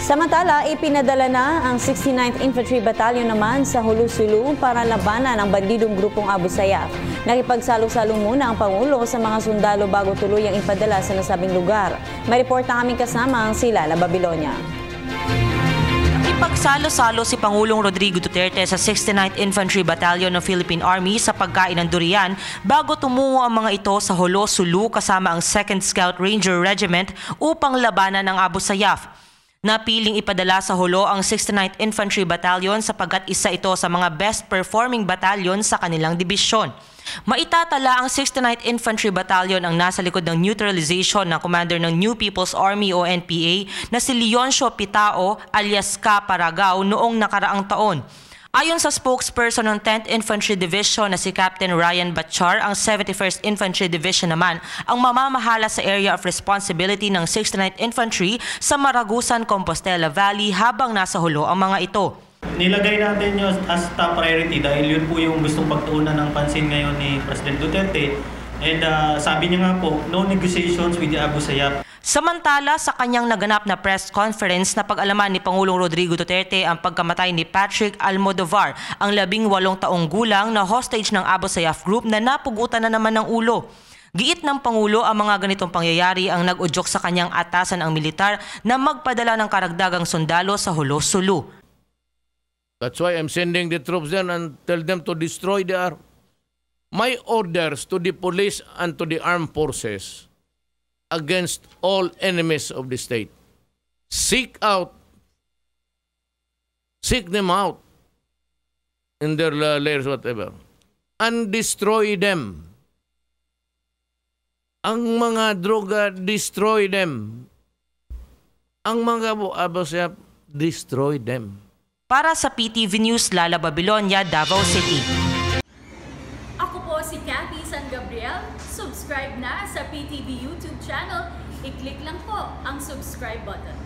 Samantala, ipinadala na ang 69th Infantry Battalion naman sa Hulu-Sulu para labanan ang bandidong grupong Abu Sayyaf. Nakipagsalo-salo muna ang Pangulo sa mga sundalo bago tuluyang ipadala sa nasabing lugar. May report na kaming kasama ang Lala Babilonia. Nakipagsalo-salo si Pangulong Rodrigo Duterte sa 69th Infantry Battalion ng Philippine Army sa pagkain ng durian bago tumungo ang mga ito sa Holo-Sulu kasama ang 2nd Scout Ranger Regiment upang labanan ang Abu Sayyaf. Napiling ipadala sa Holo ang 69th Infantry Battalion sapagkat isa ito sa mga best performing battalion sa kanilang dibisyon. Maitatala ang 69th Infantry Battalion ang nasa likod ng neutralization ng commander ng New People's Army o NPA na si Leoncio Pitao alias Ka Paragao noong nakaraang taon. Ayon sa spokesperson ng 10th Infantry Division na si Captain Ryan Batchar, ang 71st Infantry Division naman ang mamamahala sa area of responsibility ng 69th Infantry sa Maragusan, Compostela Valley habang nasa Holo ang mga ito. Nilagay natin yun as top priority dahil yun po yung gustong pagtuunan ng pansin ngayon ni President Duterte. And sabi niya nga po, no negotiations with the Abu Sayyaf. Samantala, sa kanyang naganap na press conference na pag-alaman ni Pangulong Rodrigo Duterte ang pagkamatay ni Patrick Almodovar, ang 18 taong gulang na hostage ng Abu Sayyaf Group na napugutan na naman ng ulo. Giit ng Pangulo ang mga ganitong pangyayari ang nag-udyok sa kanyang atasan ang militar na magpadala ng karagdagang sundalo sa Holo-Sulu. That's why I'm sending the troops there and tell them to destroy the arm. My orders to the police and to the armed forces against all enemies of the state. Seek them out in their layers, whatever, and destroy them. Ang mga droga, destroy them. Ang mga Abu Sayyaf, destroy them. Para sa PTV News, Lala Babilonia, Davao City. Ako po si Cathy San Gabriel. Subscribe na sa PTV YouTube channel. I-click lang po ang subscribe button.